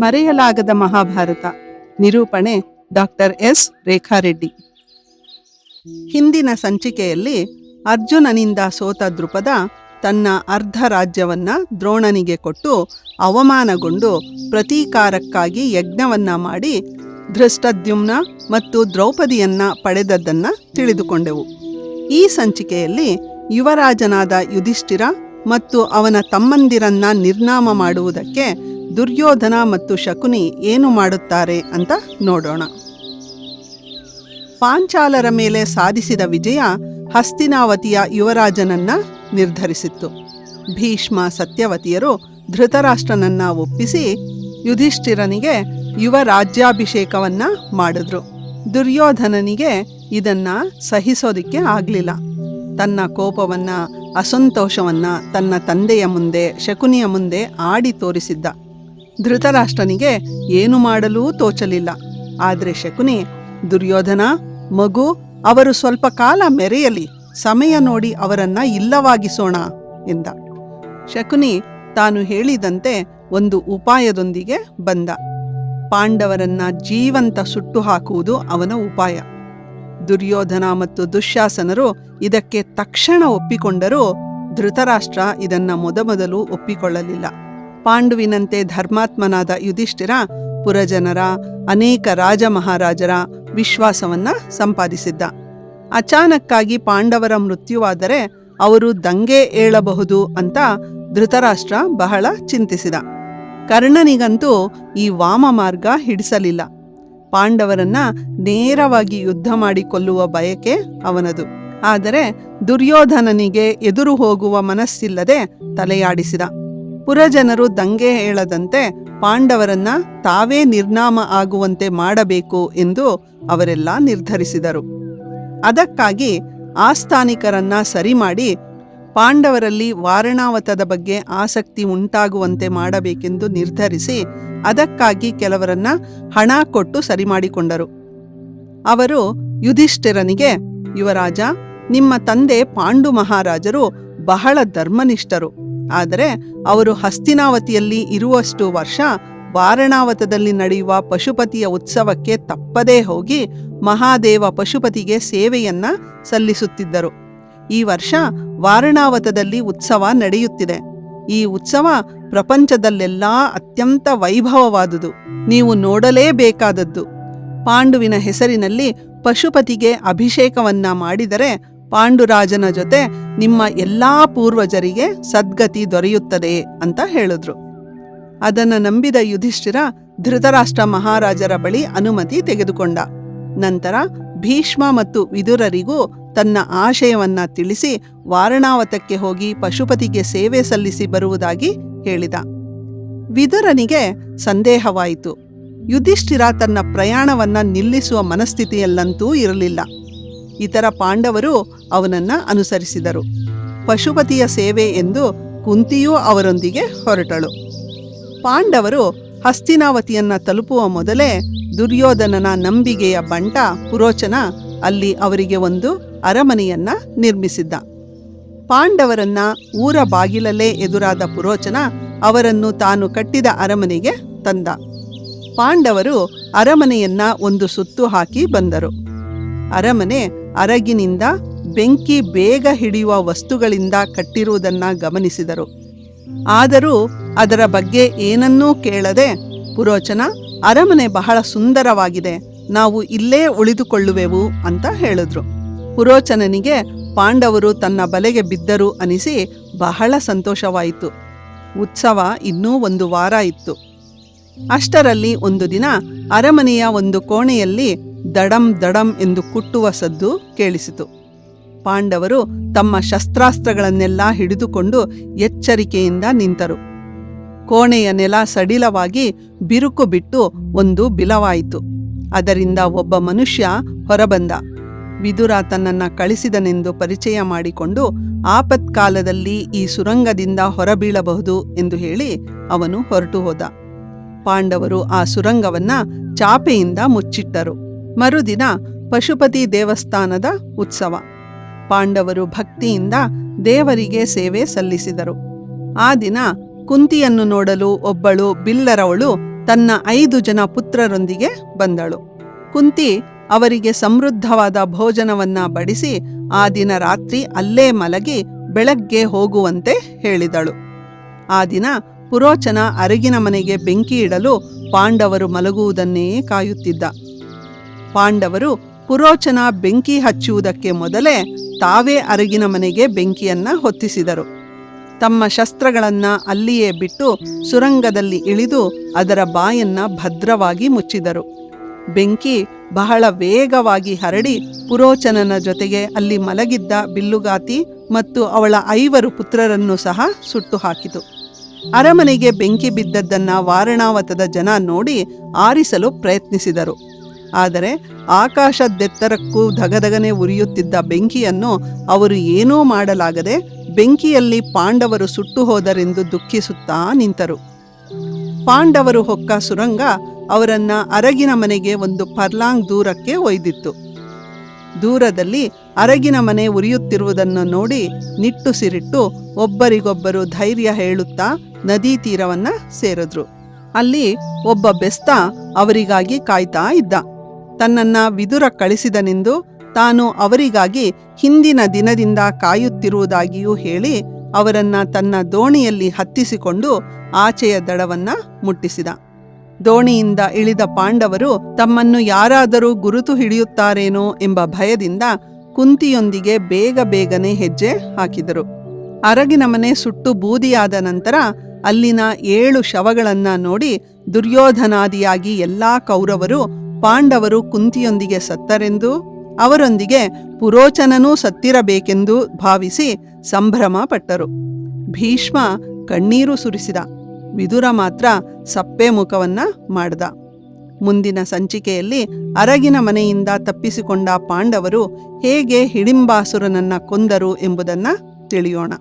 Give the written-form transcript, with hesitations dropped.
ಮರೆಯಲಾಗದ ಮಹಾಭಾರತ. ನಿರೂಪಣೆ doctor S ರೇಖಾರೆಡ್ಡಿ. ಹಿಂದಿನ ಸಂಚಿಕೆಯಲ್ಲಿ ಅರ್ಜುನನಿಂದ ಸೋತ ದೃಪದ ತನ್ನ ಅರ್ಧ ರಾಜ್ಯವನ್ನ ದ್ರೋಣನಿಗೆ ಕೊಟ್ಟು ಅವಮಾನಗೊಂಡು ಪ್ರತೀಕಾರಕ್ಕಾಗಿ ಯಜ್ಞವನ್ನ ಮಾಡಿ ಧೃಷ್ಟದ್ಯುಮ್ನ ಮತ್ತು ದ್ರೌಪದಿಯನ್ನ ಪಡೆದದ್ದನ್ನ ತಿಳಿದುಕೊಂಡೆವು. ಈ ಸಂಚಿಕೆಯಲ್ಲಿ ಯುವರಾಜನಾದ ಯುಧಿಷ್ಠಿರ ಮತ್ತು ಅವನ ತಮ್ಮಂದಿರನ್ನ ನಿರ್ನಾಮ ಮಾಡುವುದಕ್ಕೆ ದುರ್ಯೋಧನ ಮತ್ತು ಶಕುನಿ ಏನು ಮಾಡುತ್ತಾರೆ ಅಂತ ನೋಡೋಣ. ಪಾಂಚಾಲರ ಮೇಲೆ ಸಾಧಿಸಿದ ವಿಜಯ ಹಸ್ತಿನಾವತಿಯ ಯುವರಾಜನನ್ನ ನಿರ್ಧರಿಸಿತ್ತು. ಭೀಷ್ಮ ಸತ್ಯವತಿಯರು ಧೃತರಾಷ್ಟ್ರನನ್ನ ಒಪ್ಪಿಸಿ ಯುಧಿಷ್ಠಿರನಿಗೆ ಯುವ ರಾಜ್ಯಾಭಿಷೇಕವನ್ನ ಮಾಡಿದ್ರು. ದುರ್ಯೋಧನನಿಗೆ ಇದನ್ನ ಸಹಿಸೋದಿಕ್ಕೆ ಆಗ್ಲಿಲ್ಲ. ತನ್ನ ಕೋಪವನ್ನ ಅಸಂತೋಷವನ್ನ ತನ್ನ ತಂದೆಯ ಮುಂದೆ ಶಕುನಿಯ ಮುಂದೆ ಆಡಿ ತೋರಿಸಿದ್ದ. ಧೃತರಾಷ್ಟ್ರನಿಗೆ ಏನು ಮಾಡಲೂ ತೋಚಲಿಲ್ಲ. ಆದರೆ ಶಕುನಿ, ದುರ್ಯೋಧನ ಮಗು, ಅವರು ಸ್ವಲ್ಪ ಕಾಲ ಮೆರೆಯಲಿ, ಸಮಯ ನೋಡಿ ಅವರನ್ನ ಇಲ್ಲವಾಗಿಸೋಣ ಎಂದ. ಶಕುನಿ ತಾನು ಹೇಳಿದಂತೆ ಒಂದು ಉಪಾಯದೊಂದಿಗೆ ಬಂದ. ಪಾಂಡವರನ್ನ ಜೀವಂತ ಸುಟ್ಟು ಹಾಕುವುದು ಅವನ ಉಪಾಯ. ದುರ್ಯೋಧನ ಮತ್ತು ದುಶ್ಯಾಸನರು ಇದಕ್ಕೆ ತಕ್ಷಣ ಒಪ್ಪಿಕೊಂಡರೂ ಧೃತರಾಷ್ಟ್ರ ಇದನ್ನ ಮೊದಮೊದಲು ಒಪ್ಪಿಕೊಳ್ಳಲಿಲ್ಲ. ಪಾಂಡುವಿನಂತೆ ಧರ್ಮಾತ್ಮನಾದ ಯುಧಿಷ್ಠಿರ ಪುರಜನರ ಅನೇಕ ರಾಜ ಮಹಾರಾಜರ ವಿಶ್ವಾಸವನ್ನ ಸಂಪಾದಿಸಿದ್ದ. ಅಚಾನಕ್ಕಾಗಿ ಪಾಂಡವರ ಮೃತ್ಯುವಾದರೆ ಅವರು ದಂಗೆ ಏಳಬಹುದು ಅಂತ ಧೃತರಾಷ್ಟ್ರ ಬಹಳ ಚಿಂತಿಸಿದ. ಕರ್ಣನಿಗಂತೂ ಈ ವಾಮ ಮಾರ್ಗ ಹಿಡಿಸಲಿಲ್ಲ. ಪಾಂಡವರನ್ನ ನೇರವಾಗಿ ಯುದ್ಧ ಮಾಡಿ ಕೊಲ್ಲುವ ಬಯಕೆ ಅವನದು. ಆದರೆ ದುರ್ಯೋಧನನಿಗೆ ಎದುರು ಹೋಗುವ ಮನಸ್ಸಿಲ್ಲದೆ ತಲೆಯಾಡಿಸಿದ. ಪುರಜನರು ದಂಗೆ ಹೇಳದಂತೆ ಪಾಂಡವರನ್ನ ತಾವೇ ನಿರ್ನಾಮ ಆಗುವಂತೆ ಮಾಡಬೇಕು ಎಂದು ಅವರೆಲ್ಲ ನಿರ್ಧರಿಸಿದರು. ಅದಕ್ಕಾಗಿ ಆಸ್ಥಾನಿಕರನ್ನ ಸರಿ ಮಾಡಿ ಪಾಂಡವರಲ್ಲಿ ವಾರಣಾವತದ ಬಗ್ಗೆ ಆಸಕ್ತಿ ಉಂಟಾಗುವಂತೆ ಮಾಡಬೇಕೆಂದು ನಿರ್ಧರಿಸಿ ಅದಕ್ಕಾಗಿ ಕೆಲವರನ್ನ ಹಣ ಕೊಟ್ಟು ಸರಿ ಮಾಡಿಕೊಂಡರು. ಅವರು ಯುಧಿಷ್ಠಿರನಿಗೆ, ಯುವರಾಜ, ನಿಮ್ಮ ತಂದೆ ಪಾಂಡು ಮಹಾರಾಜರು ಬಹಳ ಧರ್ಮನಿಷ್ಠರು. ಆದರೆ ಅವರು ಹಸ್ತಿನಾವತಿಯಲ್ಲಿ ಇರುವಷ್ಟು ವರ್ಷ ವಾರಣಾವತದಲ್ಲಿ ನಡೆಯುವ ಪಶುಪತಿಯ ಉತ್ಸವಕ್ಕೆ ತಪ್ಪದೇ ಹೋಗಿ ಮಹಾದೇವ ಪಶುಪತಿಗೆ ಸೇವೆಯನ್ನ ಸಲ್ಲಿಸುತ್ತಿದ್ದರು. ಈ ವರ್ಷ ವಾರಣಾವತದಲ್ಲಿ ಉತ್ಸವ ನಡೆಯುತ್ತಿದೆ. ಈ ಉತ್ಸವ ಪ್ರಪಂಚದಲ್ಲೆಲ್ಲಾ ಅತ್ಯಂತ ವೈಭವವಾದುದು, ನೀವು ನೋಡಲೇಬೇಕಾದದ್ದು. ಪಾಂಡುವಿನ ಹೆಸರಿನಲ್ಲಿ ಪಶುಪತಿಗೆ ಅಭಿಷೇಕವನ್ನ ಮಾಡಿದರೆ ಪಾಂಡುರಾಜನ ಜೊತೆ ನಿಮ್ಮ ಎಲ್ಲಾ ಪೂರ್ವಜರಿಗೆ ಸದ್ಗತಿ ದೊರೆಯುತ್ತದೆ ಅಂತ ಹೇಳಿದ್ರು. ಅದನ್ನು ನಂಬಿದ ಯುಧಿಷ್ಠಿರ ಧೃತರಾಷ್ಟ್ರ ಮಹಾರಾಜರ ಬಳಿ ಅನುಮತಿ ತೆಗೆದುಕೊಂಡ. ನಂತರ ಭೀಷ್ಮ ಮತ್ತು ವಿದುರರಿಗೂ ತನ್ನ ಆಶಯವನ್ನ ತಿಳಿಸಿ ವಾರಣಾವತಕ್ಕೆ ಹೋಗಿ ಪಶುಪತಿಗೆ ಸೇವೆ ಸಲ್ಲಿಸಿ ಬರುವುದಾಗಿ ಹೇಳಿದ. ವಿದುರನಿಗೆ ಸಂದೇಹವಾಯಿತು. ಯುಧಿಷ್ಠಿರ ತನ್ನ ಪ್ರಯಾಣವನ್ನ ನಿಲ್ಲಿಸುವ ಮನಸ್ಥಿತಿಯಲ್ಲಂತೂ ಇರಲಿಲ್ಲ. ಇತರ ಪಾಂಡವರು ಅವನನ್ನ ಅನುಸರಿಸಿದರು. ಪಶುಪತಿಯ ಸೇವೆ ಎಂದು ಕುಂತಿಯೂ ಅವರೊಂದಿಗೆ ಹೊರಟಳು. ಪಾಂಡವರು ಹಸ್ತಿನಾವತಿಯನ್ನ ತಲುಪುವ ಮೊದಲೇ ದುರ್ಯೋಧನನ ನಂಬಿಗೆಯ ಬಂಟ ಪುರೋಚನ ಅಲ್ಲಿ ಅವರಿಗೆ ಒಂದು ಅರಮನೆಯನ್ನ ನಿರ್ಮಿಸಿದ್ದ. ಪಾಂಡವರನ್ನ ಊರ ಬಾಗಿಲಲ್ಲೇ ಎದುರಾದ ಪುರೋಚನ ಅವರನ್ನು ತಾನು ಕಟ್ಟಿದ ಅರಮನೆಗೆ ತಂದ. ಪಾಂಡವರು ಅರಮನೆಯನ್ನ ಒಂದು ಸುತ್ತು ಹಾಕಿ ಬಂದರು. ಅರಮನೆ ಅರಗಿನಿಂದ ಬೆಂಕಿ ಬೇಗ ಹಿಡಿಯುವ ವಸ್ತುಗಳಿಂದ ಕಟ್ಟಿರುವುದನ್ನ ಗಮನಿಸಿದರು. ಆದರೂ ಅದರ ಬಗ್ಗೆ ಏನನ್ನೂ ಕೇಳದೆ ಪುರೋಚನ, ಅರಮನೆ ಬಹಳ ಸುಂದರವಾಗಿದೆ, ನಾವು ಇಲ್ಲೇ ಉಳಿದುಕೊಳ್ಳುವೆವು ಅಂತ ಹೇಳಿದ್ರು. ಪುರೋಚನನಿಗೆ ಪಾಂಡವರು ತನ್ನ ಬಲೆಗೆ ಬಿದ್ದರು ಅನಿಸಿ ಬಹಳ ಸಂತೋಷವಾಯಿತು. ಉತ್ಸವ ಇನ್ನೂ 1 ವಾರ ಇತ್ತು. ಅಷ್ಟರಲ್ಲಿ ಒಂದು ದಿನ ಅರಮನೆಯ ಒಂದು ಕೋಣೆಯಲ್ಲಿ ದಡಂ ದಡಂ ಎಂದು ಕುಟ್ಟುವ ಸದ್ದು ಕೇಳಿಸಿತು. ಪಾಂಡವರು ತಮ್ಮ ಶಸ್ತ್ರಾಸ್ತ್ರಗಳನ್ನೆಲ್ಲ ಹಿಡಿದುಕೊಂಡು ಎಚ್ಚರಿಕೆಯಿಂದ ನಿಂತರು. ಕೋಣೆಯ ನೆಲ ಸಡಿಲವಾಗಿ ಬಿರುಕು ಬಿಟ್ಟು ಒಂದು ಬಿಲವಾಯಿತು. ಅದರಿಂದ ಒಬ್ಬ ಮನುಷ್ಯ ಹೊರಬಂದ. ವಿದುರ ತನ್ನನ್ನ ಕಳಿಸಿದನೆಂದು ಪರಿಚಯ ಮಾಡಿಕೊಂಡು ಆಪತ್ಕಾಲದಲ್ಲಿ ಈ ಸುರಂಗದಿಂದ ಹೊರಬೀಳಬಹುದು ಎಂದು ಹೇಳಿ ಅವನು ಹೊರಟು ಹೋದ. ಪಾಂಡವರು ಆ ಸುರಂಗವನ್ನ ಚಾಪೆಯಿಂದ ಮುಚ್ಚಿಟ್ಟರು. ಮರುದಿನ ಪಶುಪತಿ ದೇವಸ್ಥಾನದ ಉತ್ಸವ. ಪಾಂಡವರು ಭಕ್ತಿಯಿಂದ ದೇವರಿಗೆ ಸೇವೆ ಸಲ್ಲಿಸಿದರು. ಆ ದಿನ ಕುಂತಿಯನ್ನು ನೋಡಲು ಒಬ್ಬಳು ಬಿಲ್ಲರವಳು ತನ್ನ 5 ಜನ ಪುತ್ರರೊಂದಿಗೆ ಬಂದಳು. ಕುಂತಿ ಅವರಿಗೆ ಸಮೃದ್ಧವಾದ ಭೋಜನವನ್ನ ಬಡಿಸಿ ಆ ದಿನ ರಾತ್ರಿ ಅಲ್ಲೇ ಮಲಗಿ ಬೆಳಗ್ಗೆ ಹೋಗುವಂತೆ ಹೇಳಿದಳು. ಆ ದಿನ ಪುರೋಚನ ಅರಗಿನ ಮನೆಗೆ ಬೆಂಕಿ ಇಡಲು ಪಾಂಡವರು ಮಲಗುವುದನ್ನೇ ಕಾಯುತ್ತಿದ್ದ. ಪಾಂಡವರು ಪುರೋಚನ ಬೆಂಕಿ ಹಚ್ಚುವುದಕ್ಕೆ ಮೊದಲೇ ತಾವೇ ಅರಗಿನ ಮನೆಗೆ ಬೆಂಕಿಯನ್ನ ಹೊತ್ತಿಸಿದರು. ತಮ್ಮ ಶಸ್ತ್ರಗಳನ್ನ ಅಲ್ಲಿಯೇ ಬಿಟ್ಟು ಸುರಂಗದಲ್ಲಿ ಇಳಿದು ಅದರ ಬಾಯನ್ನ ಭದ್ರವಾಗಿ ಮುಚ್ಚಿದರು. ಬೆಂಕಿ ಬಹಳ ವೇಗವಾಗಿ ಹರಡಿ ಪುರೋಚನನ ಜೊತೆಗೆ ಅಲ್ಲಿ ಮಲಗಿದ್ದ ಬಿಲ್ಲುಗಾತಿ ಮತ್ತು ಅವಳ 5 ಪುತ್ರರನ್ನು ಸಹ ಸುಟ್ಟು ಹಾಕಿತು. ಅರಮನೆಗೆ ಬೆಂಕಿ ಬಿದ್ದದ್ದನ್ನ ವಾರಣಾವತದ ಜನ ನೋಡಿ ಆರಿಸಲು ಪ್ರಯತ್ನಿಸಿದರು. ಆದರೆ ಆಕಾಶದೆತ್ತರಕ್ಕೂ ಧಗಧಗನೆ ಉರಿಯುತ್ತಿದ್ದ ಬೆಂಕಿಯನ್ನು ಅವರು ಏನೂ ಮಾಡಲಾಗದೆ ಬೆಂಕಿಯಲ್ಲಿ ಪಾಂಡವರು ಸುಟ್ಟು ಹೋದರೆಂದು ದುಃಖಿಸುತ್ತಾ ನಿಂತರು. ಪಾಂಡವರು ಹೊಕ್ಕ ಸುರಂಗ ಅವರನ್ನ ಅರಗಿನ ಮನೆಗೆ ಒಂದು ಪರ್ಲಾಂಗ್ ದೂರಕ್ಕೆ ಒಯ್ದಿತ್ತು. ದೂರದಲ್ಲಿ ಅರಗಿನ ಮನೆ ಉರಿಯುತ್ತಿರುವುದನ್ನು ನೋಡಿ ನಿಟ್ಟುಸಿರಿಟ್ಟು ಒಬ್ಬರಿಗೊಬ್ಬರು ಧೈರ್ಯ ಹೇಳುತ್ತಾ ನದಿ ತೀರವನ್ನ ಸೇರಿದ್ರು. ಅಲ್ಲಿ ಒಬ್ಬ ಬೆಸ್ತ ಅವರಿಗಾಗಿ ಕಾಯ್ತಾ ಇದ್ದ. ತನ್ನನ್ನ ವಿದುರ ಕಳಿಸಿದನೆಂದು ತಾನು ಅವರಿಗಾಗಿ ಹಿಂದಿನ ದಿನದಿಂದ ಕಾಯುತ್ತಿರುವುದಾಗಿಯೂ ಹೇಳಿ ಅವರನ್ನ ತನ್ನ ದೋಣಿಯಲ್ಲಿ ಹತ್ತಿಸಿಕೊಂಡು ಆಚೆಯ ದಡವನ್ನ ಮುಟ್ಟಿಸಿದ. ದೋಣಿಯಿಂದ ಇಳಿದ ಪಾಂಡವರು ತಮ್ಮನ್ನು ಯಾರಾದರೂ ಗುರುತು ಹಿಡಿಯುತ್ತಾರೇನೋ ಎಂಬ ಭಯದಿಂದ ಕುಂತಿಯೊಂದಿಗೆ ಬೇಗನೆ ಹೆಜ್ಜೆ ಹಾಕಿದರು. ಅರಗಿನ ಮನೆ ಸುಟ್ಟು ಬೂದಿಯಾದ ನಂತರ ಅಲ್ಲಿನ 7 ಶವಗಳನ್ನ ನೋಡಿ ದುರ್ಯೋಧನಾದಿಯಾಗಿ ಎಲ್ಲಾ ಕೌರವರು ಪಾಂಡವರು ಕುಂತಿಯೊಂದಿಗೆ ಸತ್ತರೆಂದು ಅವರೊಂದಿಗೆ ಪುರೋಚನನೂ ಸತ್ತಿರಬೇಕೆಂದು ಭಾವಿಸಿ ಸಂಭ್ರಮ ಪಟ್ಟರು. ಭೀಷ್ಮ ಕಣ್ಣೀರು ಸುರಿಸಿದ. ವಿದುರ ಮಾತ್ರ ಸಪ್ಪೆ ಮುಖವನ್ನ ಮಾಡ್ದ. ಮುಂದಿನ ಸಂಚಿಕೆಯಲ್ಲಿ ಅರಗಿನ ಮನೆಯಿಂದ ತಪ್ಪಿಸಿಕೊಂಡ ಪಾಂಡವರು ಹೇಗೆ ಹಿಡಿಂಬಾಸುರನನ್ನ ಕೊಂದರು ಎಂಬುದನ್ನ ತಿಳಿಯೋಣ.